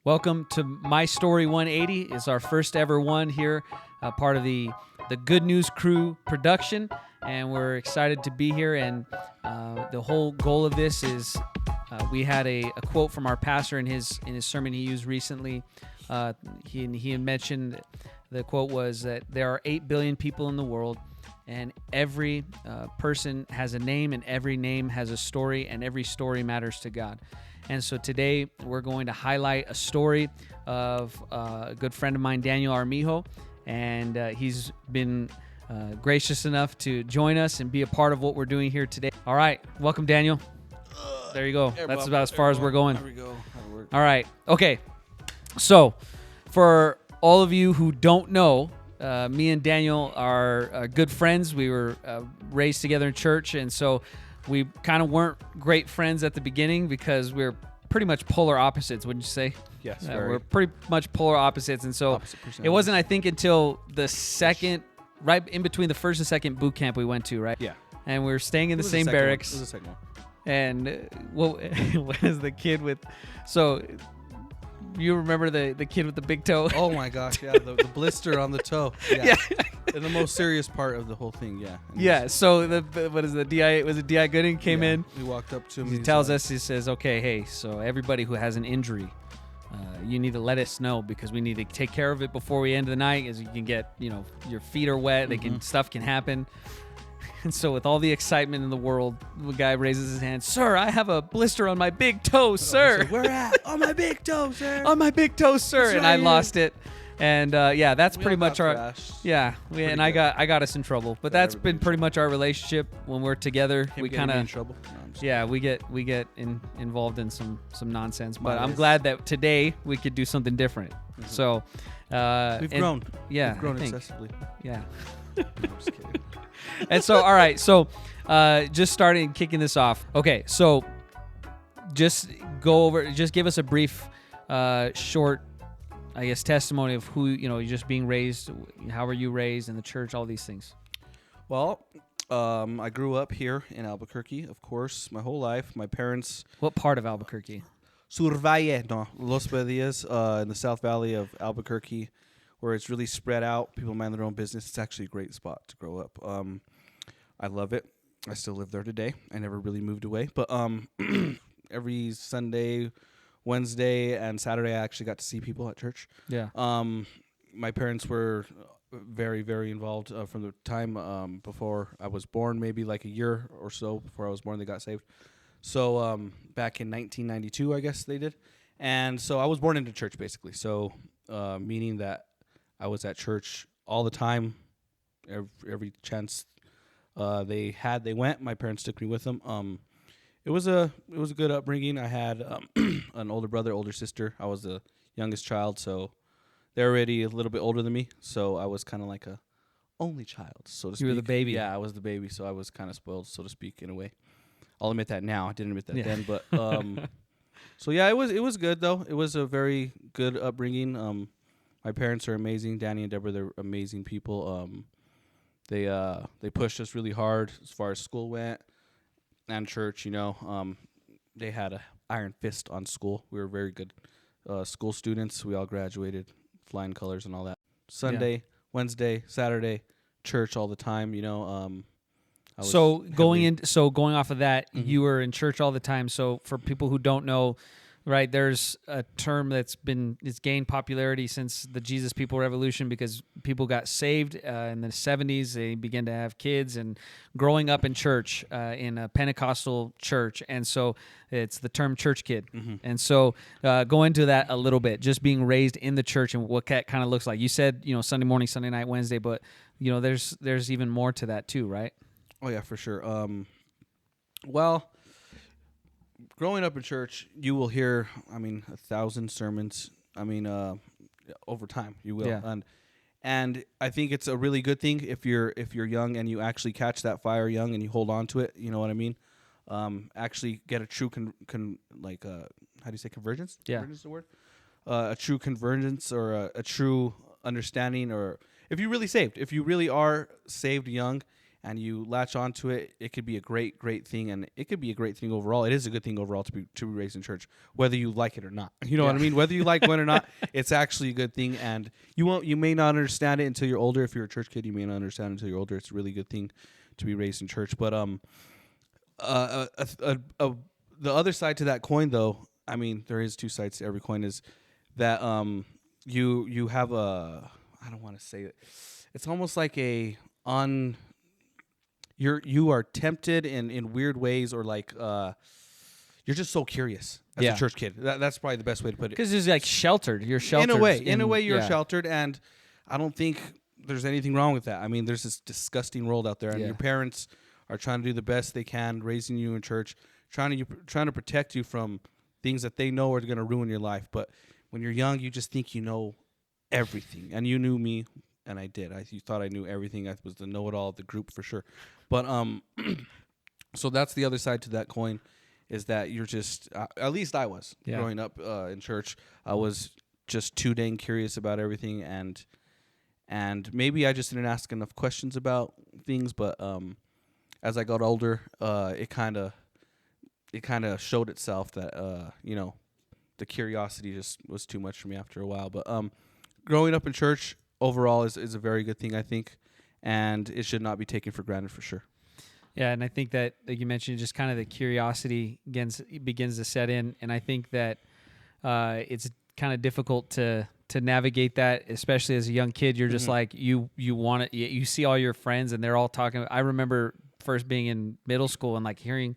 Welcome to My Story 180. It's our first ever one here, part of the Good News Crew production, and we're excited to be here. And the whole goal of this is we had a quote from our pastor in his sermon he used recently. He had mentioned, the quote was that there are 8 billion people in the world, and every person has a name, and every name has a story, and every story matters to God. And so today we're going to highlight a story of a good friend of mine, Daniel Armijo, and he's been gracious enough to join us and be a part of what we're doing here today. All right, welcome, Daniel. There you go. That's about as far as we're going. There we go. That'll work. All right. Okay. So for all of you who don't know, me and Daniel are good friends. We were raised together in church, and so we kind of weren't great friends at the beginning because we're pretty much polar opposites, wouldn't you say? Yes, we're pretty much polar opposites, and so it wasn't, I think, until the second, right in between the first and second boot camp we went to, right? Yeah. And we were staying in the same barracks. It was the second one. And what was the kid with? So you remember the kid with the big toe? Oh my gosh, yeah, the blister on the toe. Yeah. And the most serious part of the whole thing, yeah. Yeah. So what is the DI? Was it DI Gooding came in? We walked up to him. He tells us, he says, "Okay, hey, so everybody who has an injury, you need to let us know because we need to take care of it before we end the night, as you can get, your feet are wet, stuff can happen." And so with all the excitement in the world, the guy raises his hand. "Sir, I have a blister on my big toe, sir." Where at? On my big toe, sir. On my big toe, sir. That's and right I lost it. And that's We pretty all much got our thrashed. I got us in trouble. But that's been pretty much our relationship when we're together. Him we getting kind me in of trouble. No, I'm just we get involved in some nonsense. But I'm Nice. glad that today we could do something different. So We've grown. Yeah, We've grown I think. excessively. Yeah. No, I'm just kidding. And so, all right, so just starting kicking this off. Okay, so just give us a brief, short, I guess, testimony of who, you're just being raised, how were you raised in the church, all these things. Well, I grew up here in Albuquerque, of course, my whole life. My parents... What part of Albuquerque? Los Pedillas, in the South Valley of Albuquerque, where it's really spread out. People mind their own business. It's actually a great spot to grow up. I love it. I still live there today. I never really moved away. But every Sunday, Wednesday, and Saturday, I actually got to see people at church. Yeah. My parents were very, very involved from the time before I was born, maybe like a year or so before I was born, they got saved. So back in 1992, I guess they did. And so I was born into church, basically. So meaning that I was at church all the time, every chance they went. My parents took me with them. It was a good upbringing. I had an older brother, older sister. I was the youngest child, so they're already a little bit older than me. So I was kind of like a only child, so to speak. You were the baby. Yeah, I was the baby, so I was kind of spoiled, so to speak, in a way. I'll admit that now. I didn't admit that then, but so yeah, it was good though. It was a very good upbringing. My parents are amazing. Danny and Deborah, they're amazing people. They pushed us really hard as far as school went and church. They had a iron fist on school. We were very good school students. We all graduated, flying colors and all that. Sunday, Wednesday, Saturday, church all the time. Going off of that, you were in church all the time. So for people who don't know, right, there's a term it's gained popularity since the Jesus People Revolution because people got saved in the 70s. They began to have kids and growing up in church, in a Pentecostal church. And so it's the term church kid. Mm-hmm. And so go into that a little bit, just being raised in the church and what that kind of looks like. You said, Sunday morning, Sunday night, Wednesday, but, there's even more to that too, right? Oh, yeah, for sure. Well, growing up in church, you will hear, 1,000 sermons. Over time, you will. Yeah. And I think it's a really good thing if you're young and you actually catch that fire young and you hold on to it. You know what I mean? Actually get a true how do you say convergence? Yeah. Convergence is the word? A true convergence or a true understanding, or if you're really saved, if you really are saved young and you latch onto it, it could be a great thing, and it could be a great thing overall. It is a good thing overall to be raised in church, whether you like it or not. You know what I mean? Whether you like going or not, it's actually a good thing, and you may not understand it until you're older. If you're a church kid, you may not understand it until you're older. It's a really good thing to be raised in church. But the other side to that coin, though, I mean, there is two sides to every coin, is that you have a, I don't want to say it. It's almost like you are tempted in weird ways, or like you're just so curious as a church kid. That's probably the best way to put it. Because it's like sheltered. You're sheltered. In a way, you're sheltered, and I don't think there's anything wrong with that. I mean, there's this disgusting world out there, and your parents are trying to do the best they can, raising you in church, trying to protect you from things that they know are going to ruin your life. But when you're young, you just think you know everything, and you knew me, and I did. You thought I knew everything. I was the know-it-all of the group for sure. But so that's the other side to that coin, is that you're just at least I was growing up in church. I was just too dang curious about everything, and maybe I just didn't ask enough questions about things. But as I got older, it kind of showed itself that the curiosity just was too much for me after a while. But growing up in church overall is a very good thing, I think, and it should not be taken for granted for sure. Yeah, and I think that, like you mentioned, just kind of the curiosity begins to set in, and I think that it's kind of difficult to navigate that, especially as a young kid. You're just like you want it. You see all your friends, and they're all talking. I remember first being in middle school and like hearing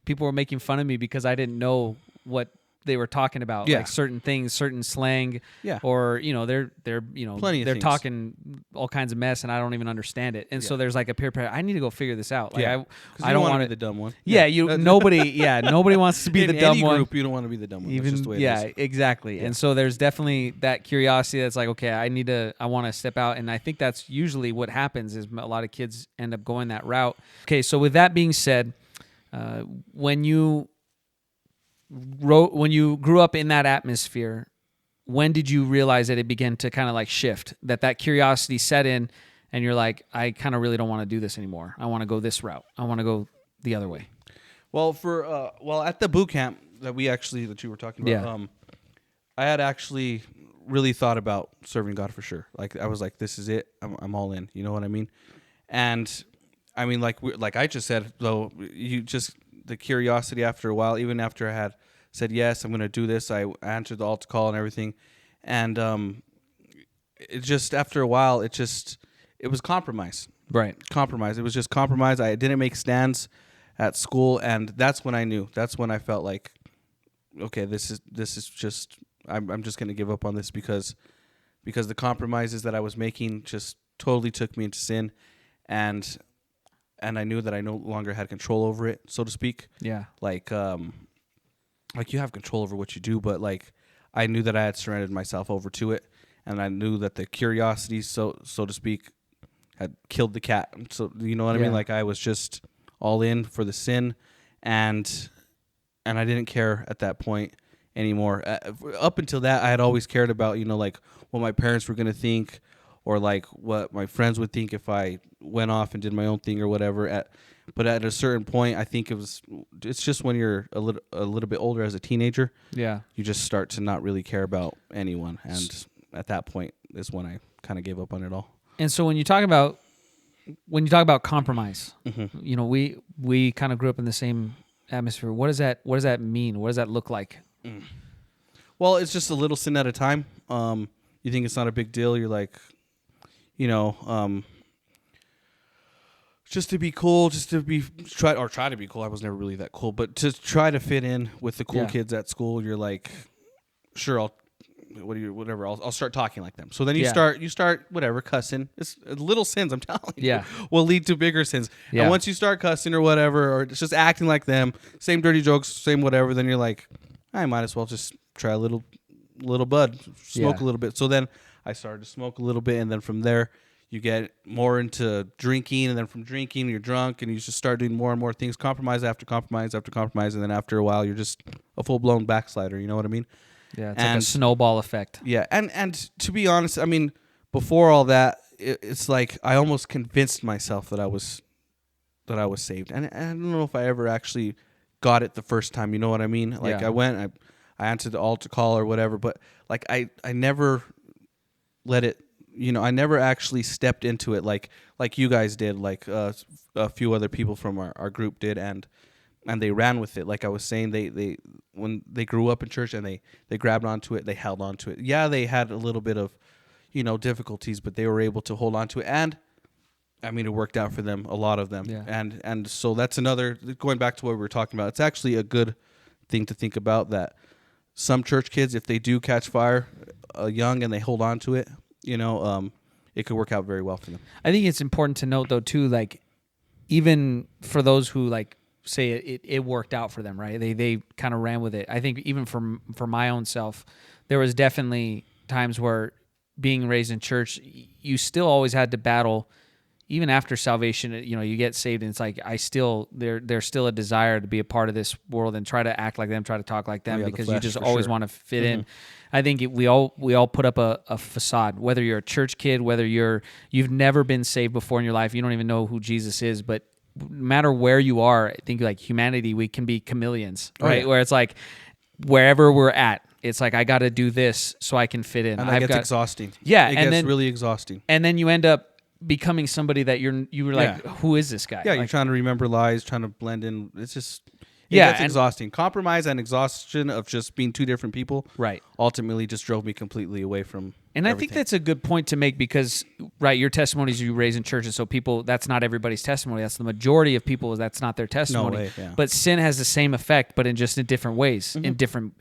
people were making fun of me because I didn't know what they were talking about, like certain things, certain slang, or they're Plenty of they're things. Talking all kinds of mess, and I don't even understand it. And so there's like a peer pressure. I need to go figure this out. Like I don't want to be the dumb one. Nobody wants to be the dumb any one. group, you don't want to be the dumb one. Even that's just the way it is. Exactly. Yeah. And so there's definitely that curiosity that's like, okay, I want to step out, and I think that's usually what happens is a lot of kids end up going that route. Okay, so with that being said, when you grew up in that atmosphere, when did you realize that it began to kind of like shift, that curiosity set in, and you're like, I kind of really don't want to do this anymore. I want to go this route. I want to go the other way. Well, at the boot camp that you were talking about, I had actually really thought about serving God for sure. Like I was like, this is it. I'm all in. You know what I mean? And I mean, like I just said, though, the curiosity after a while, even after I had said, yes, I'm going to do this, I answered the altar call and everything. And it just, after a while, it was compromise. Right. Compromise. It was just compromise. I didn't make stands at school, and that's when I knew. That's when I felt like, okay, this is just, I'm just going to give up on this because the compromises that I was making just totally took me into sin, and I knew that I no longer had control over it, so to speak. Yeah. Like you have control over what you do, but like I knew that I had surrendered myself over to it, and I knew that the curiosity, so to speak, had killed the cat. So you know what I mean? Like I was just all in for the sin, and I didn't care at that point anymore. Up until that, I had always cared about like what my parents were gonna think, or like what my friends would think if I went off and did my own thing or whatever. But at a certain point, I think it's just when you're a little bit older as a teenager, you just start to not really care about anyone, and at that point is when I kind of gave up on it all. And so when you talk about compromise, we kind of grew up in the same atmosphere. What does that mean? What does that look like? Well, it's just a little sin at a time. You think it's not a big deal. You're like, just to be cool, try to be cool. I was never really that cool, but to try to fit in with the cool kids at school, you're like, sure, I'll start talking like them. So then you start whatever, cussing. It's little sins, I'm telling you, will lead to bigger sins. Yeah. And once you start cussing or whatever, or just acting like them, same dirty jokes, same whatever, then you're like, I might as well just try a little bud, smoke a little bit. So then I started to smoke a little bit, and then from there you get more into drinking, and then from drinking you're drunk, and you just start doing more and more things, compromise after compromise after compromise, and then after a while you're just a full-blown backslider. You know what I mean? Yeah, it's like a snowball effect. Yeah, and to be honest, I mean, before all that, it's like I almost convinced myself that I was that I was saved, and I don't know if I ever actually got it the first time. You know what I mean? Like I went, I answered the altar call or whatever, but like I never let it. I never actually stepped into it like you guys did, like a few other people from our group did, and they ran with it. Like I was saying, they when they grew up in church and they grabbed onto it, they held onto it. Yeah, they had a little bit of difficulties, but they were able to hold on to it, and I mean, it worked out for them, a lot of them. Yeah. And so that's another, going back to what we were talking about, it's actually a good thing to think about, that some church kids, if they do catch fire young and they hold on to it, it could work out very well for them. I think it's important to note, though, too, like, even for those who, like, say it worked out for them, right? They kind of ran with it. I think even for my own self, there was definitely times where being raised in church, you still always had to battle. Even after salvation, you get saved, and it's like there's still a desire to be a part of this world and try to act like them, try to talk like them, because you just always want to fit in. I think we all put up a facade. Whether you're a church kid, whether you've never been saved before in your life, you don't even know who Jesus is, but no matter where you are, I think like humanity, we can be chameleons, right? Where it's like wherever we're at, it's like I got to do this so I can fit in. And that gets exhausting. Yeah, it gets really exhausting. And then you end up becoming somebody that you were like, who is this guy? Yeah, like, you're trying to remember lies, trying to blend in. It's just gets exhausting. Compromise and exhaustion of just being two different people, right, ultimately just drove me completely away from And everything. I think that's a good point to make, because your testimony is you raised in churches, so people, that's not everybody's testimony. That's the majority of people, that's not their testimony. No way, yeah. But sin has the same effect, but in different ways, in different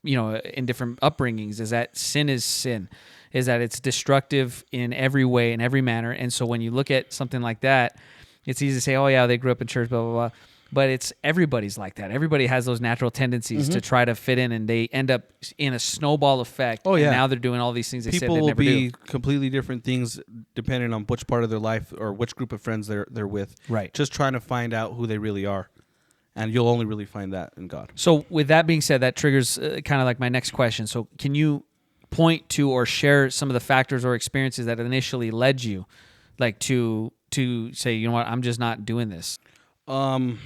upbringings. Is that sin is sin. Is that it's destructive in every way, in every manner. And so when you look at something like that, it's easy to say, oh yeah, they grew up in church, blah, blah, blah. But everybody's like that. Everybody has those natural tendencies to try to fit in, and they end up in a snowball effect. Oh, yeah. And now they're doing all these things they said People they'd will never be do. completely different things depending on which part of their life or which group of friends they're with. Right. Just trying to find out who they really are. And you'll only really find that in God. So with that being said, that triggers kind of like my next question. So can you point to or share some of the factors or experiences that initially led you like to say, you know what, I'm just not doing this? Well,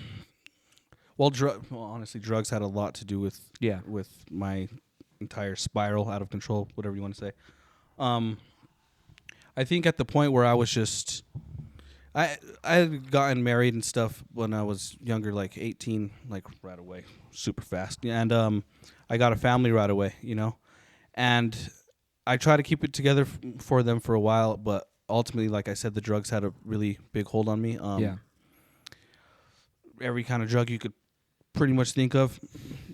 honestly, drugs had a lot to do with my entire spiral out of control, whatever you want to say. I think at the point where I was just, I had gotten married and stuff when I was younger, like 18, like right away, super fast. And I got a family right away, and I tried to keep it together for them for a while, but ultimately, like I said, the drugs had a really big hold on me. Every kind of drug you could pretty much think of,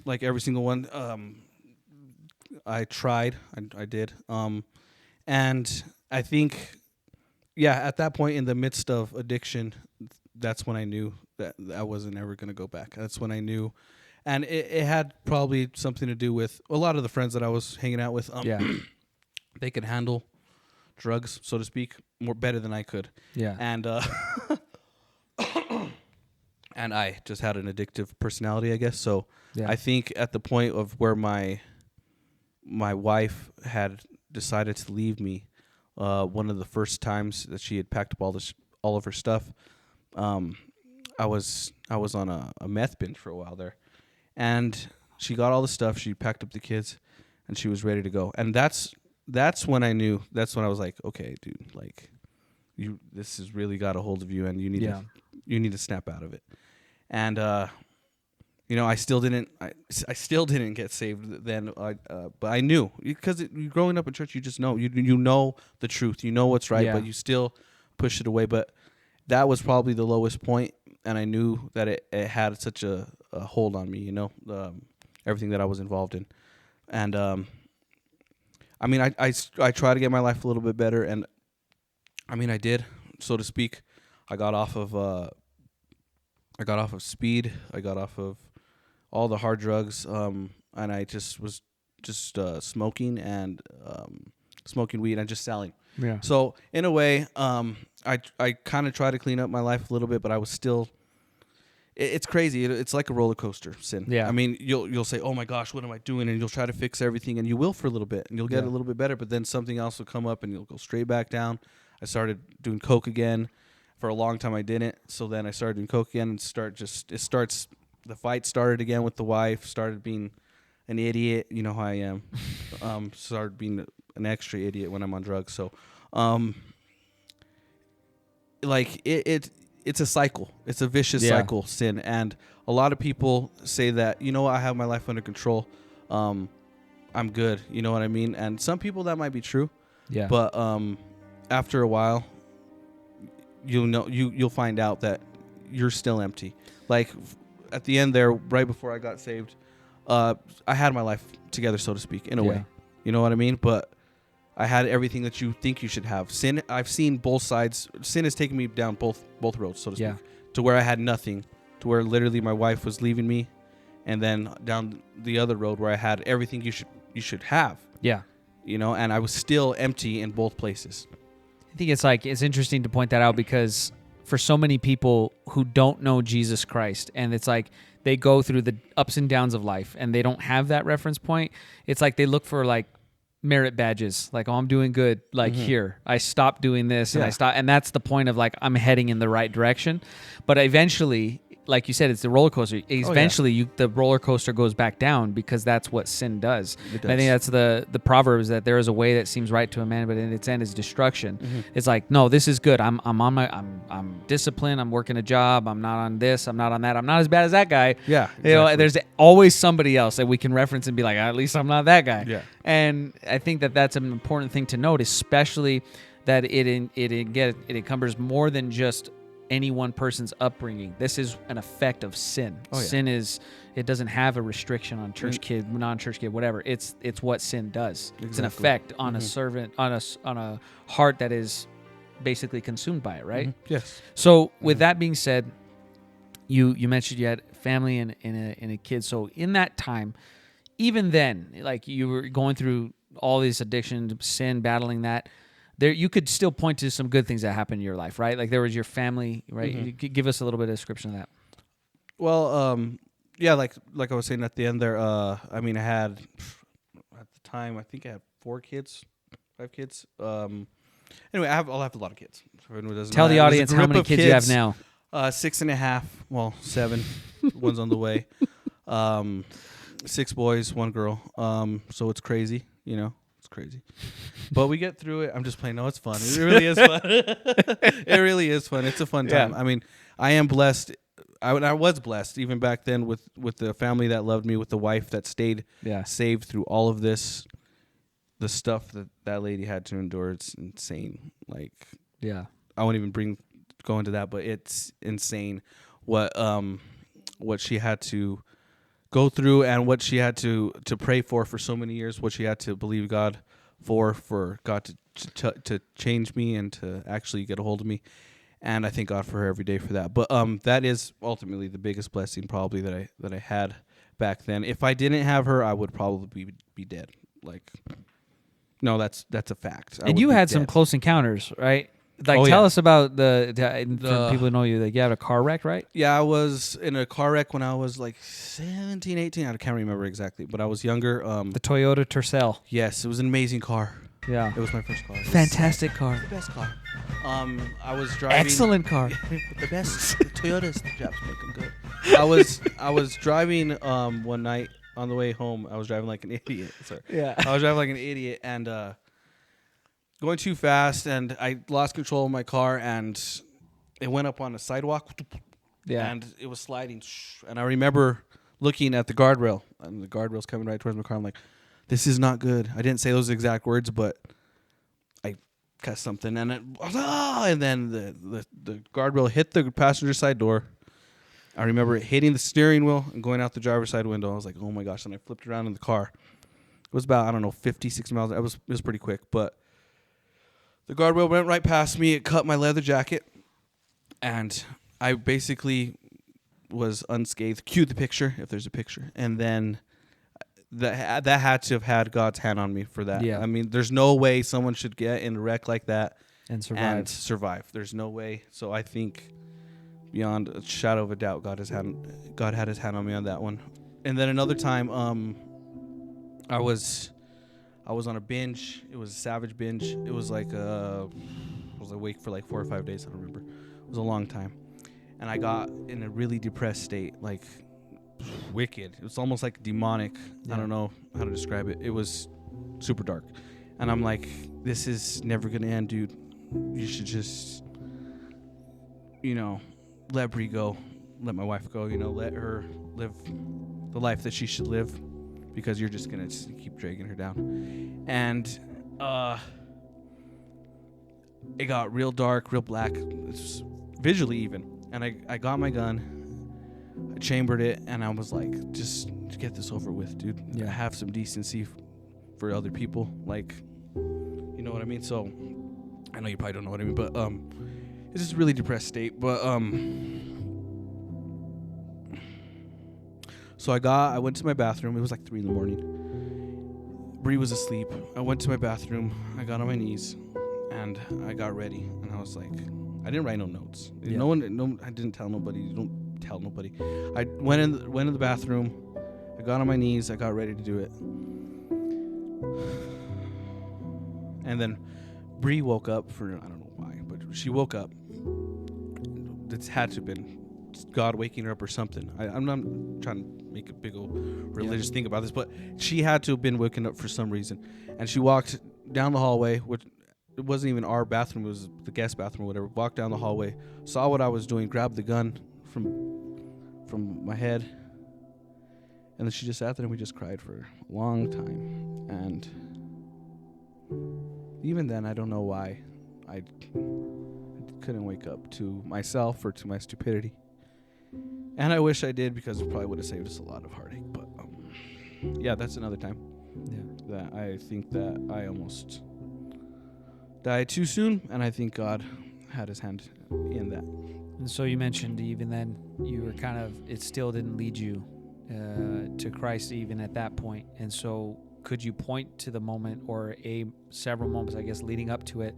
like every single one, I tried. I did. And I think, at that point in the midst of addiction, that's when I knew that I wasn't ever going to go back. That's when I knew. And it had probably something to do with a lot of the friends that I was hanging out with. They could handle drugs, so to speak, better than I could. Yeah. And and I just had an addictive personality, I guess. So I think at the point of where my wife had decided to leave me, one of the first times that she had packed up all of her stuff, I was on a meth binge for a while there, and she got all the stuff. She packed up the kids, and she was ready to go. And that's when I knew. That's when I was like, okay, dude, like this has really got a hold of you, and you need to snap out of it. And I still didn't get saved then, but I knew, because growing up in church, you just know you know the truth, you know what's right, but you still push it away. But that was probably the lowest point, and I knew that it had such a hold on me, everything that I was involved in. And I mean, I try to get my life a little bit better, and I mean, I did, so to speak. I got off of speed. I got off of all the hard drugs, and I just was smoking and smoking weed and just selling. Yeah. So in a way, I kind of try to clean up my life a little bit, but I was still. It's crazy. It's like a roller coaster, sin. Yeah. I mean, you'll say, "Oh my gosh, what am I doing?" And you'll try to fix everything, and you will for a little bit, and you'll get a little bit better. But then something else will come up, and you'll go straight back down. I started doing coke again. for a long time I didn't. So then I started doing coke again, and the fight started again with the wife. Started being an idiot. You know how I am. Started being an extra idiot when I'm on drugs. So, like it's a cycle. It's a vicious cycle, sin. And a lot of people say that, I have my life under control. I'm good. You know what I mean? And some people that might be true. Yeah. But after a while, you'll find out that you're still empty. Like at the end there, right before I got saved, I had my life together, so to speak, in a way. You know what I mean? But I had everything that you think you should have. Sin, I've seen both sides. Sin has taken me down both roads, so to speak, to where I had nothing, to where literally my wife was leaving me, and then down the other road where I had everything you should have. Yeah. And I was still empty in both places. I think it's interesting to point that out, because for so many people who don't know Jesus Christ, and it's like they go through the ups and downs of life and they don't have that reference point, it's like they look for like merit badges, like, oh, I'm doing good, like here I stopped doing this and I stopped, and that's the point of like I'm heading in the right direction. But eventually, like you said, it's the roller coaster. Eventually, the roller coaster goes back down, because that's what sin does. And I think that's the Proverbs, that there is a way that seems right to a man, but in its end is destruction. It's like, no, this is good. I'm disciplined. I'm working a job. I'm not on this. I'm not on that. I'm not as bad as that guy. Yeah, exactly. There's always somebody else that we can reference and be like, at least I'm not that guy. Yeah. And I think that that's an important thing to note, especially that it encumbers more than just any one person's upbringing. This is an effect of sin. Sin it doesn't have a restriction on church kid, non-church kid, whatever. It's what sin does. Exactly. It's an effect on a servant, on a heart that is basically consumed by it, right? Yes. So with that being said, you mentioned you had family and a kid. So in that time, even then, like you were going through all these addictions, sin, battling that, there you could still point to some good things that happened in your life, right? Like there was your family, right? You could give us a little bit of description of that. Well, yeah, like I was saying at the end there, I had at the time, I think I had 5 kids. Anyway, I'll have a lot of kids. Tell the audience how many kids you have now. 6.5. Well, 7. One's on the way. 6 boys, 1 girl. So it's crazy, It's crazy. But we get through it. I'm just playing. No, it's fun. It really is fun. It really is fun. It's a fun time. I mean, I am blessed. I was blessed even back then with the family that loved me, with the wife that stayed saved through all of this. The stuff that lady had to endure, it's insane. Like, I won't even go into that, but it's insane what she had to go through, and what she had to pray for so many years, what she had to believe God for God to change me and to actually get a hold of me. And I thank God for her every day for that. But that is ultimately the biggest blessing probably that I had back then. If I didn't have her, I would probably be dead. Like, no, that's a fact. And you had some close encounters, right? Like, tell us about for people who know you. Like, you had a car wreck, right? Yeah, I was in a car wreck when I was like 17, 18. I can't remember exactly, but I was younger. The Toyota Tercel. Yes, it was an amazing car. Yeah. It was my first car. Fantastic car. The best car. I was driving. Excellent car. The best. Toyotas, the Japs make them good. I was driving one night on the way home. I was driving like an idiot. Sorry. Yeah. I was driving like an idiot and going too fast, and I lost control of my car, and it went up on a sidewalk. Yeah. And it was sliding. And I remember looking at the guardrail, and the guardrail's coming right towards my car. I'm like, this is not good. I didn't say those exact words, but I cussed something, and then the guardrail hit the passenger side door. I remember it hitting the steering wheel and going out the driver's side window. I was like, oh my gosh. And I flipped around in the car. It was about, 50, 60 miles. It was pretty quick, but the guardrail went right past me. It cut my leather jacket, and I basically was unscathed. Cue the picture, if there's a picture. And then that had to have had God's hand on me for that. Yeah. I mean, there's no way someone should get in a wreck like that and survive. There's no way. So I think beyond a shadow of a doubt, God had his hand on me on that one. And then another time, I was on a binge. It was a savage binge. It was like I was awake for like 4 or 5 days. I don't remember was a long time. And I got in a really depressed state, like wicked. It was almost like demonic. Yeah. I don't know how to describe it. It was super dark. And I'm like, this is never going to end, dude. You should just, let Bree go. Let my wife go, let her live the life that she should live, because you're just going to keep dragging her down. And it got real dark, real black, visually even. And I got my gun, I chambered it, and I was like, just get this over with, dude. Yeah. Have some decency for other people. Like, you know what I mean? So, I know you probably don't know what I mean, but it's just a really depressed state. But so I went to my bathroom. It was like 3 a.m. Bree was asleep. I went to my bathroom. I got on my knees, and I got ready. And I was like, I didn't write no notes. Yeah. I didn't tell nobody. You don't tell nobody. I went in the bathroom. I got on my knees. I got ready to do it. And then Bree woke up I don't know why, but she woke up. It had to have been God waking her up or something. I'm not trying to make a big old religious thing about this, but she had to have been waking up for some reason. And she walked down the hallway, which it wasn't even our bathroom, it was the guest bathroom or whatever. Walked down the hallway, saw what I was doing, grabbed the gun from my head, and then she just sat there and we just cried for a long time. And even then, I don't know why I couldn't wake up to myself or to my stupidity. And I wish I did, because it probably would have saved us a lot of heartache. But yeah, that's another time that I think that I almost died too soon, and I think God had his hand in that. And so you mentioned even then you were it still didn't lead you to Christ even at that point. And so could you point to the moment or several moments, I guess, leading up to it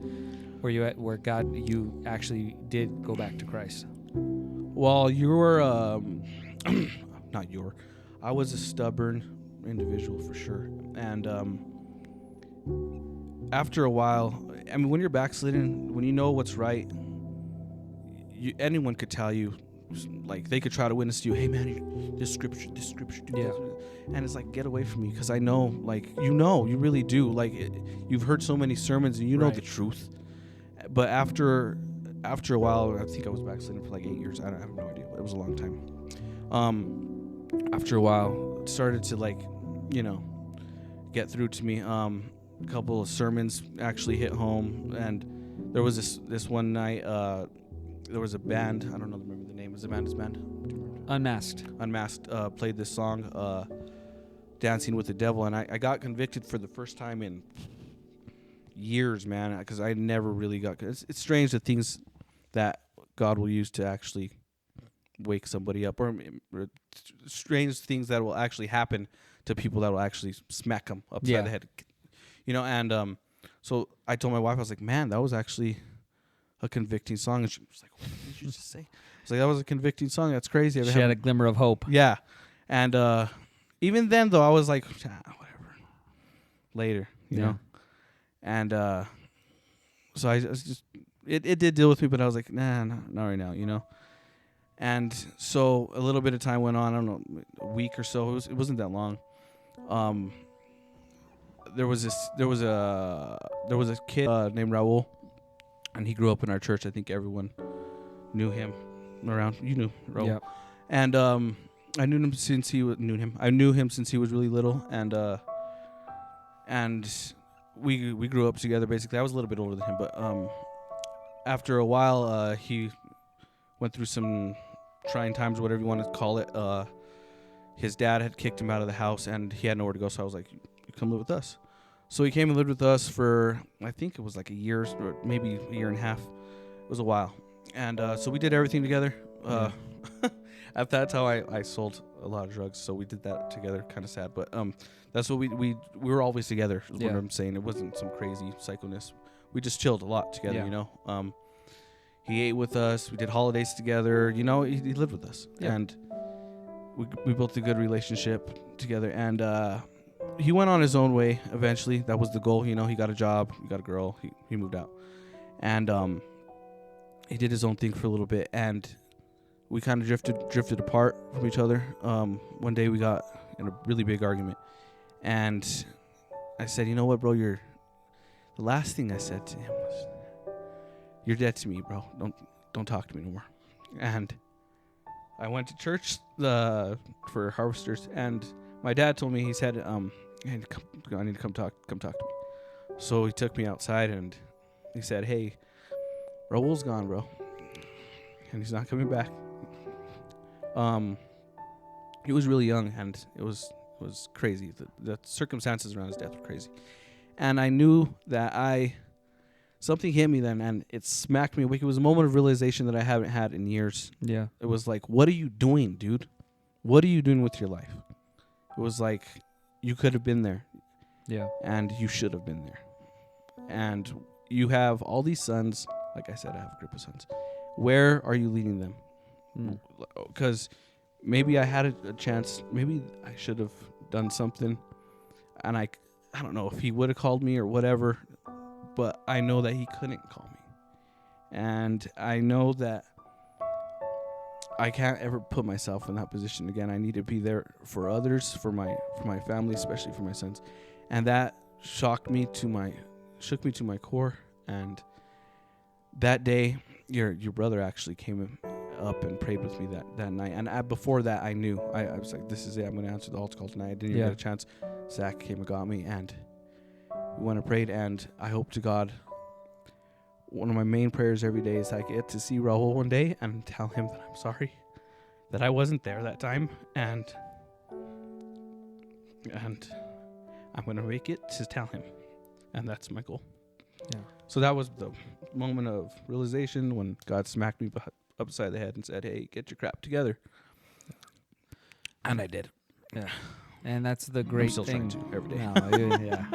where you actually did go back to Christ? Well, I was a stubborn individual for sure. And after a while, I mean, when you're backslidden, when you know what's right, anyone could tell you, like, they could try to witness to you, hey man, this scripture, Yeah. and it's like, get away from me, because I know, like, you really do, like, you've heard so many sermons and you know Right. the truth. But after a while, I think I was backsliding for like 8 years. I have no idea, but it was a long time. After a while, it started to, like, get through to me. A couple of sermons actually hit home, and there was this one night. There was a band. I don't remember the name. Was the band's band? Unmasked. Unmasked played this song, "Dancing with the Devil," and I got convicted for the first time in years, man, because I never really got. It's strange the things that God will use to actually wake somebody up, or strange things that will actually happen to people that will actually smack them upside the head, And so I told my wife, I was like, man, that was actually a convicting song. And she was like, what did you just say? I was like, that was a convicting song. That's crazy. She had a glimmer of hope. Yeah. And even then, though, I was like, whatever. Later, you know? And so I was just, it did deal with me, but I was like, nah, not right now, And so a little bit of time went on, I don't know, a week or so. It wasn't that long. There was a kid named Raul, and he grew up in our church. I think everyone knew him around. You knew Raul. Yep. And I knew him since he was really little, and we grew up together. Basically, I was a little bit older than him, but after a while, he went through some trying times, whatever you want to call it. His dad had kicked him out of the house, and he had nowhere to go. So I was like, "You come live with us." So he came and lived with us for, I think it was like a year, or maybe a year and a half. It was a while, and so we did everything together. At that time, I sold a lot of drugs, so we did that together. Kind of sad, but that's what we were always together. Is what I'm saying. It wasn't some crazy psychoness. We just chilled a lot together, He ate with us. We did holidays together. He lived with us, and we built a good relationship together. And he went on his own way eventually. That was the goal. He got a job. He got a girl. He moved out, and he did his own thing for a little bit, and we kind of drifted apart from each other. One day we got in a really big argument, and I said, you know what, bro, the last thing I said to him was, you're dead to me, bro. Don't talk to me no more. And I went to church for Harvesters, and my dad told me, he said, I need to come talk to me. So he took me outside, and he said, hey, Raul's gone, bro, and he's not coming back. He was really young, and it was crazy. The circumstances around his death were crazy, and I knew that something hit me then, and it smacked me awake. It was a moment of realization that I haven't had in years. Yeah. It was like, what are you doing, dude? What are you doing with your life? It was like, you could have been there. Yeah. And you should have been there. And you have all these sons. Like I said, I have a group of sons. Where are you leading them? Because maybe I had a chance. Maybe I should have done something. And I don't know if he would have called me or whatever. But I know that he couldn't call me. And I know that I can't ever put myself in that position again. I need to be there for others, for my family, especially for my sons. And that shook me to my core. And that day, your brother actually came up and prayed with me that night. And before that, I knew. I was like, this is it. I'm going to answer the altar call tonight. I didn't even get a chance. Zach came and got me, and we went and prayed. And I hope to God, one of my main prayers every day is I get to see Raul one day and tell him that I'm sorry that I wasn't there that time, and I'm going to make it to tell him, and that's my goal. Yeah. So that was the moment of realization when God smacked me upside the head and said, hey, get your crap together. And I did. Yeah. And that's the great I'm still thing. trying to every day. No, yeah.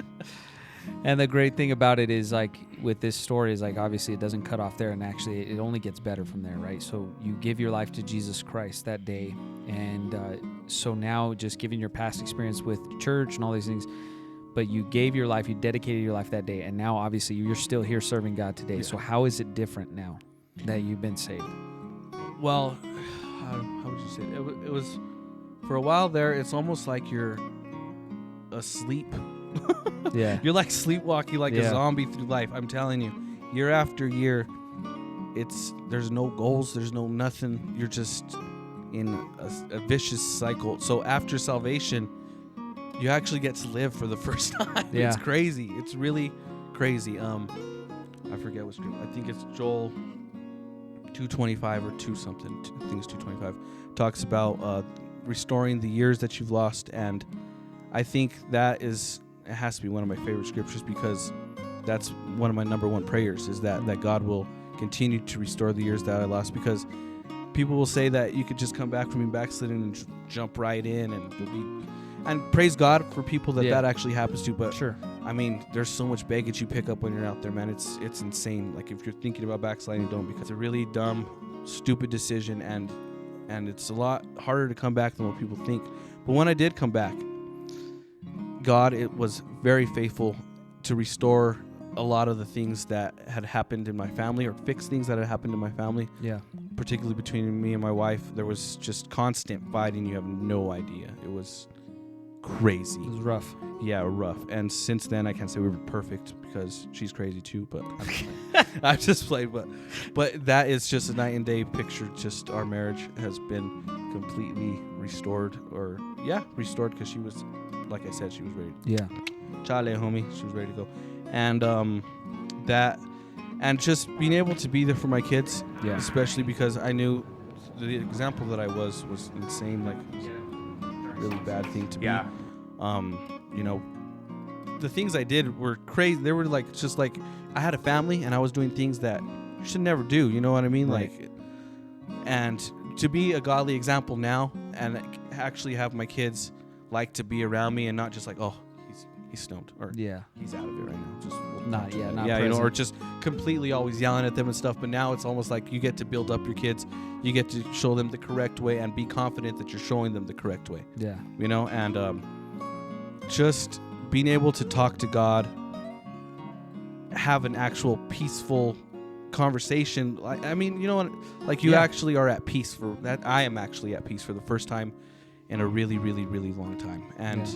And the great thing about it is, like, with this story is, like, obviously it doesn't cut off there, and actually it only gets better from there, right? So you give your life to Jesus Christ that day, and so now just giving your past experience with church and all these things, but you gave your life, you dedicated your life that day, and now obviously you're still here serving God today. Yeah. So how is it different now that you've been saved? Well, how would you say it? It was, for a while there, it's almost like you're asleep. Yeah. You're like sleepwalking like a zombie through life. I'm telling you, year after year, there's no goals, there's no nothing. You're just in a vicious cycle. So after salvation, you actually get to live for the first time. Yeah. It's crazy. It's really crazy. I forget what script. I think it's Joel 2:25 or 2 something. I think it's 2:25. Talks about restoring the years that you've lost, and I think it has to be one of my favorite scriptures, because that's one of my number one prayers, is that God will continue to restore the years that I lost, because people will say that you could just come back from being backslidden and jump right in, and you'll be, and praise God for people that actually happens to. But sure, I mean, there's so much baggage you pick up when you're out there, man. It's insane. Like, if you're thinking about backsliding, don't, because it's a really dumb, stupid decision, and it's a lot harder to come back than what people think. But when I did come back, God, it was very faithful to restore a lot of the things that had happened in my family, or fix things that had happened in my family. Yeah. Particularly between me and my wife, there was just constant fighting. You have no idea. It was crazy. It was rough. Yeah, rough. And since then, I can't say we were perfect, because she's crazy too, but I just played. But that is just a night and day picture. Just our marriage has been completely restored, restored, because she was, like I said, she was ready. Yeah. Chale, homie. She was ready to go. And and just being able to be there for my kids, especially because I knew the example that I was insane, like, it was a really bad thing to be. Yeah. You know, the things I did were crazy. They were like, just like, I had a family and I was doing things that you should never do. You know what I mean? Right. Like, and to be a godly example now and actually have my kids like to be around me, and not just like, oh, he's stoned, or he's out of it right now. Just not you know, or just completely always yelling at them and stuff. But now it's almost like you get to build up your kids. You get to show them the correct way and be confident that you're showing them the correct way. Yeah. You know, and just being able to talk to God, have an actual peaceful conversation. I mean, you know what? Like you Yeah. actually are at peace for that. I am actually at peace for the first time in a really, really, really long time. And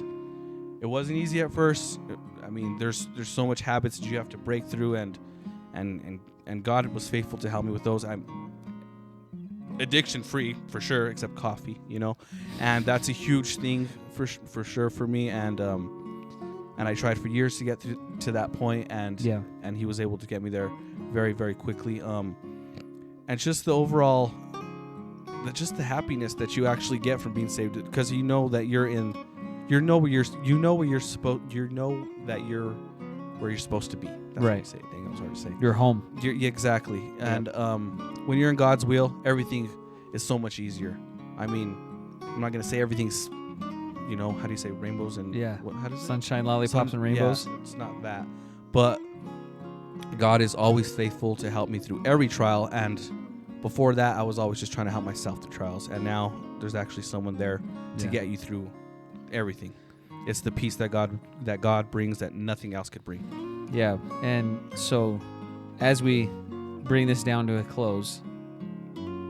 it wasn't easy at first. I mean, there's so much habits that you have to break through, and God was faithful to help me with those. I'm addiction free for sure, except coffee, you know, and that's a huge thing for sure for me. And I tried for years to get to that point, and he was able to get me there very, very quickly. And just the overall, just the happiness that you actually get from being saved, because you know that you're where you're supposed to be. That's Right. what I say. Dang, it was hard to say. You're home. Yeah, exactly. And when you're in God's will, everything is so much easier. I mean, I'm not gonna say everything's, you know, how do you say rainbows and how does sunshine, lollipops, and rainbows. Yeah, it's not that, but God is always faithful to help me through every trial. And before that, I was always just trying to help myself through trials. And now there's actually someone there to get you through everything. It's the peace that God brings that nothing else could bring. Yeah, and so as we bring this down to a close,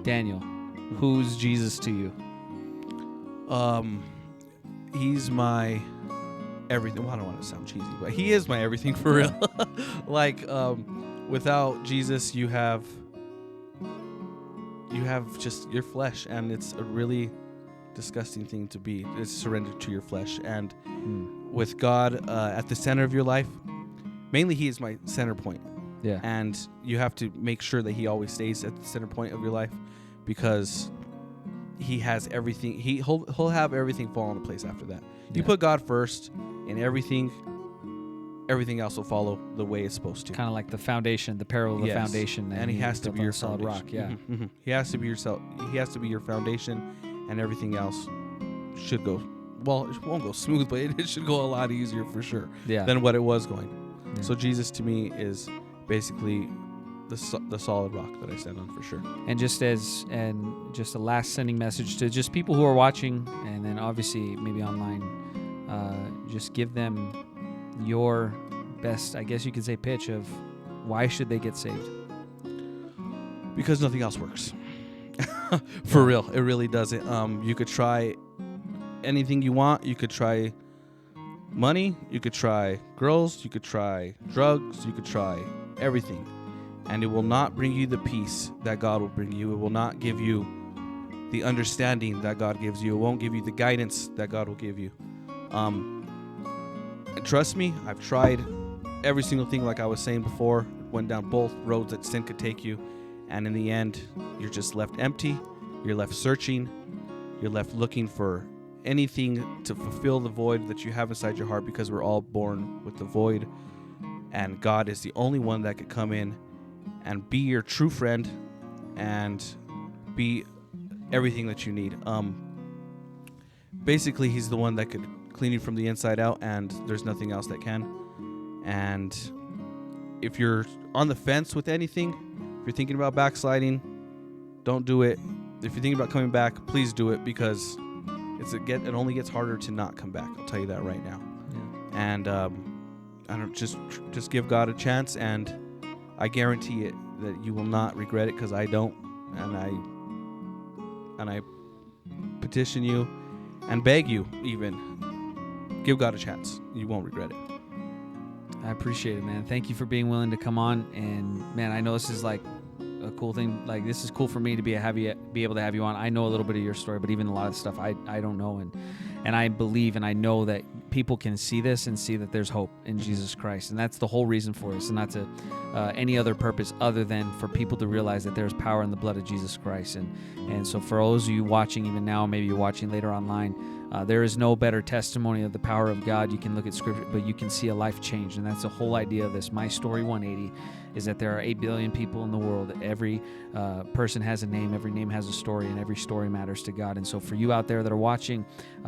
Daniel, who's Jesus to you? He's my everything. Well, I don't want to sound cheesy, but he is my everything for real. Like, without Jesus, you have just your flesh, and it's a really disgusting thing to be. It's surrendered to your flesh. And with God at the center of your life, mainly he is my center point. Yeah. And you have to make sure that he always stays at the center point of your life, because he has everything. He'll have everything fall into place after that. You put God first in everything else will follow the way it's supposed to. Kind of like the foundation, the parable of the foundation. And he has to be your solid rock. Yeah. Mm-hmm. He has to be He has to be your foundation, and everything else should go. Well, it won't go smooth, but it should go a lot easier for sure than what it was going. Yeah. So Jesus to me is basically the solid rock that I stand on for sure. And just a last sending message to just people who are watching, and then obviously maybe online, just give them your best, I guess you could say, pitch of why should they get saved? Because nothing else works. For real, it really doesn't. You could try anything you want. You could try money, you could try girls, you could try drugs, you could try everything, and it will not bring you the peace that God will bring you. It will not give you the understanding that God gives you. It won't give you the guidance that God will give you. And trust me, I've tried every single thing, like I was saying before, went down both roads that sin could take you, and in the end, you're just left empty, you're left searching, you're left looking for anything to fulfill the void that you have inside your heart, because we're all born with the void, and God is the only one that could come in and be your true friend and be everything that you need. Basically, he's the one that could clean you from the inside out, and there's nothing else that can. And if you're on the fence with anything, if you're thinking about backsliding, don't do it. If you're thinking about coming back, please do it, because it only gets harder to not come back. I'll tell you that right now. Yeah. And I don't just give God a chance, and I guarantee it that you will not regret it, because I don't, and I petition you and beg you, even give God a chance. You won't regret it. I appreciate it, man. Thank you for being willing to come on. And man, I know this is like a cool thing. Like, this is cool for me to be able to have you on. I know a little bit of your story, but even a lot of stuff I don't know. And I believe and I know that people can see this and see that there's hope in Jesus Christ. And that's the whole reason for us, and not to any other purpose other than for people to realize that there's power in the blood of Jesus Christ. And so for those of you watching even now, maybe you're watching later online, there is no better testimony of the power of God. You can look at Scripture, but you can see a life change. And that's the whole idea of this. My Story 180 is that there are 8 billion people in the world. Every person has a name. Every name has a story, and every story matters to God. And so for you out there that are watching,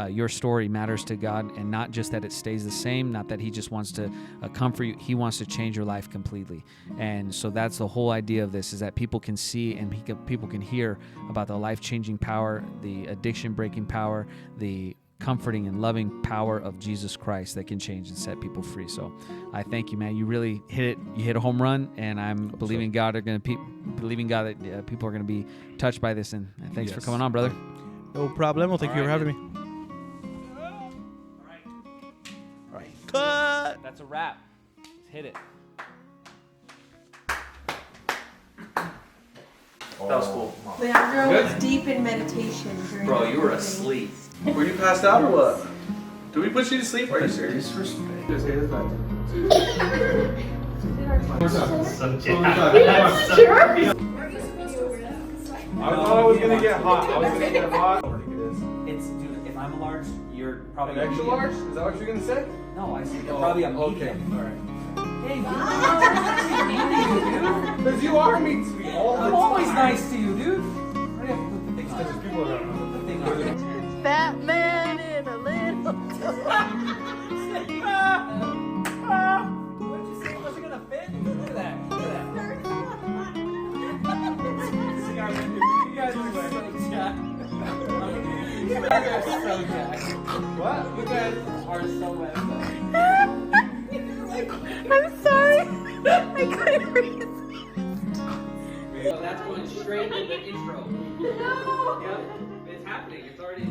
your story matters to God, and not just that it stays the same, not that he just wants to comfort you. He wants to change your life completely. And so that's the whole idea of this, is that people can see and people can hear about the life-changing power, the addiction-breaking power, the comforting and loving power of Jesus Christ that can change and set people free. So I thank you, man. You really hit it. You hit a home run, and I'm believing God that people are going to be touched by this. And thanks for coming on, brother. No problem. Well, thank you for having me. All right. Cut. That's a wrap. Let's hit it. That was cool. Leandro was deep in meditation during Bro, you were the asleep. Were you passed out or what? Did we put you to sleep? Are you serious? I thought I was gonna get hot. It's, dude, if I'm a large, you're probably An extra large? Is that what you're gonna say? No, I said you're probably a medium. Okay, alright. Hey, dude. Because you are mean to me all the I'm time. always nice to you, dude. I have to put the thing Because on. people are Put the thing on. Batman in a little coat. What did you say? Was it gonna fit? Look at that. Look at that. You guys are so jacked. You guys are so jacked. What? You guys are so messed up. I'm sorry. I couldn't resist. So that's going straight in the intro. No. Yep, it's happening. It's already.